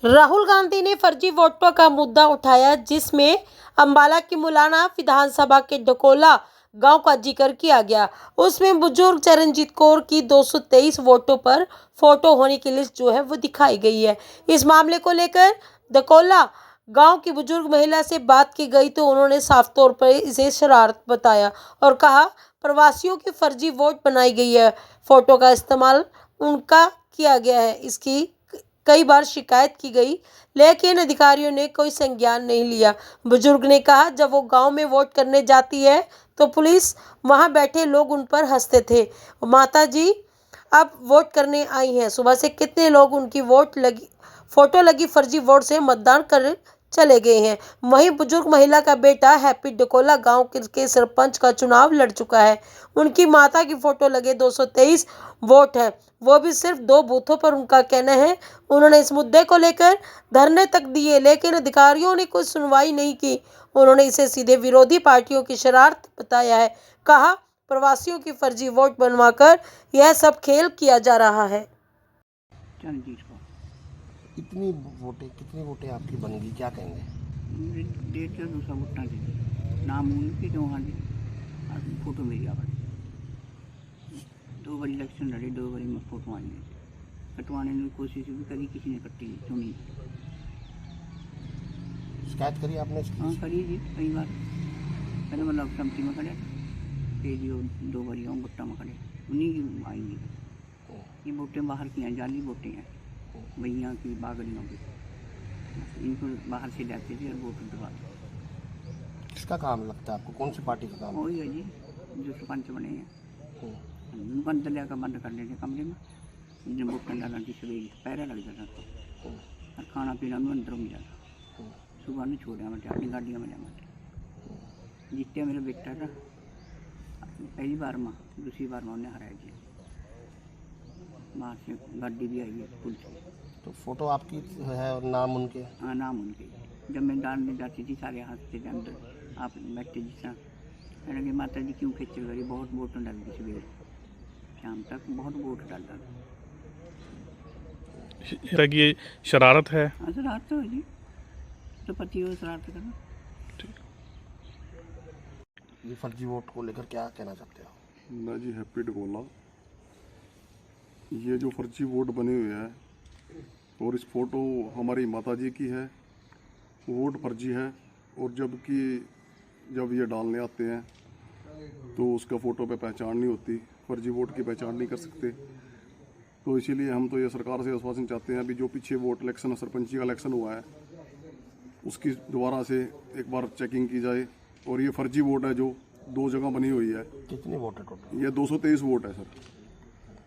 राहुल गांधी ने फर्जी वोटों का मुद्दा उठाया, जिसमें अंबाला की मुलाना विधानसभा के डकोला गांव का जिक्र किया गया। उसमें बुजुर्ग चरणजीत कौर की 223 वोटों पर फोटो होने की लिस्ट जो है वो दिखाई गई है। इस मामले को लेकर डकोला गांव की बुजुर्ग महिला से बात की गई तो उन्होंने साफ तौर पर इसे शरारत बताया और कहा प्रवासियों की फर्जी वोट बनाई गई है, फोटो का इस्तेमाल उनका किया गया है। इसकी कई बार शिकायत की गई, लेकिन अधिकारियों ने कोई संज्ञान नहीं लिया। बुजुर्ग ने कहा जब वो गांव में वोट करने जाती है तो पुलिस वहां बैठे लोग उन पर हंसते थे। माता जी अब वोट करने आई हैं, सुबह से कितने लोग उनकी फोटो लगी फर्जी वोट से मतदान कर चले गए हैं। वहीं बुजुर्ग महिला का बेटा हैप्पी डकोला गांव के सरपंच का चुनाव लड़ चुका है। उनकी माता की फोटो लगे 223 वोट है, वो भी सिर्फ 2 बूथों पर। उनका कहना है उन्होंने इस मुद्दे को लेकर धरने तक दिए, लेकिन अधिकारियों ने कोई सुनवाई नहीं की। उन्होंने इसे सीधे विरोधी पार्टियों की शरारत बताया है। कहा प्रवासियों की फर्जी वोट बनवाकर यह सब खेल किया जा रहा है। कितनी वोटें आपकी बन गई, क्या कहेंगे? 150-200 वोटा थी, नाम उनके जो हाँ जी फोटो मेरी आ 2 बार इलेक्शन लड़े, 2 बार मैं फोटो आई कटवाने की कोशिश भी करी, किसी ने कट्टी चुनी। शिकायत करी आपने? हाँ करी जी कई बार। पहले मतलब समिति में खड़े फिर जी 2 बार वोटा में खड़े, उन्हीं की आई ये वोटें बाहर की हैं, जाली वोटें हैं भैया की बागड़ियों की, इनको बाहर से जाते थे और वोट डलवाते। किसका काम लगता है आपको, कौन सी पार्टी का काम? वही है जी जो सरपंच बने हैं, उनको अंदर लेकर बंद कर लेते कमरे में, जिन वोटें डालने की सवेरे पैरा लग जाता था और खाना पीना भी अंदर मिल जाता। सुबह नहीं छोड़ा मैं अपनी गाड़ियों में जाना जीते मेरा बेटा था पहली बार में, दूसरी बार में उन्हें हराया जी, बाहर से गाड़ी भी आई है पुलिस की। तो फोटो आपकी है और नाम उनके? हाँ नाम उनके। जब मैं डालने जाती थी सारे हाथ से अंदर आप बैठते जिस तरह कहने कि माता जी क्यों खिंचल करी, बहुत वोट डाल दी सवेरे शाम तक, बहुत वोट डाल ये शरारत है? हाँ शरारत तो है जी, तो पति हो शरारत करना। ये फर्जी वोट को लेकर क्या कहना चाहते हो? मैं जी हैप्पी डकोला, ये जो फर्जी वोट बने हुए हैं और इस फोटो हमारी माता जी की है, वोट फर्जी है। और जब ये डालने आते हैं तो उसका फ़ोटो पे पहचान नहीं होती, फर्जी वोट की पहचान नहीं कर सकते। तो इसीलिए हम तो ये सरकार से आश्वासन चाहते हैं, अभी जो पीछे वोट इलेक्शन सरपंची का इलेक्शन हुआ है उसकी दोबारा से एक बार चेकिंग की जाए। और ये फर्जी वोट है जो 2 जगह बनी हुई है। कितनी वोट है टोटल? ये 223 वोट है सर,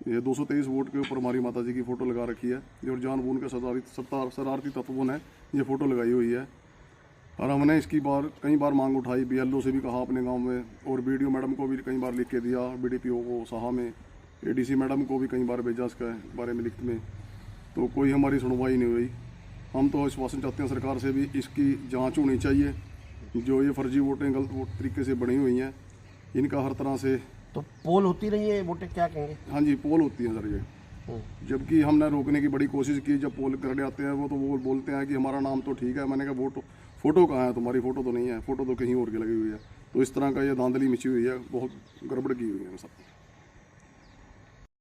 ये 223 वोट के ऊपर हमारी माता जी की फ़ोटो लगा रखी है और जानबूझ के शरारती तत्वों ने ये फ़ोटो लगाई हुई है। और हमने इसकी कई बार मांग उठाई, BLO से भी कहा अपने गांव में, और BDO मैडम को भी कई बार लिख के दिया, BDPO को साहा में, ADC मैडम को भी कई बार भेजा इसके बारे में लिखत में, तो कोई हमारी सुनवाई नहीं हुई। हम तो आश्वासन चाहते हैं सरकार से भी इसकी जाँच होनी चाहिए। जो ये फर्जी वोटें गलत तरीके से बनी हुई हैं इनका हर तरह से। तो पोल होती रही है वोटें, क्या कहेंगे? हाँ जी पोल होती है सर ये, जबकि हमने रोकने की बड़ी कोशिश की। जब पोल करने आते हैं वो बोलते हैं कि हमारा नाम तो ठीक है। मैंने कहा फोटो कहाँ है तुम्हारी? फोटो तो नहीं है, फोटो तो कहीं और की लगी हुई है। तो इस तरह का ये धांधली मची हुई है, बहुत गड़बड़ की हुई है सब।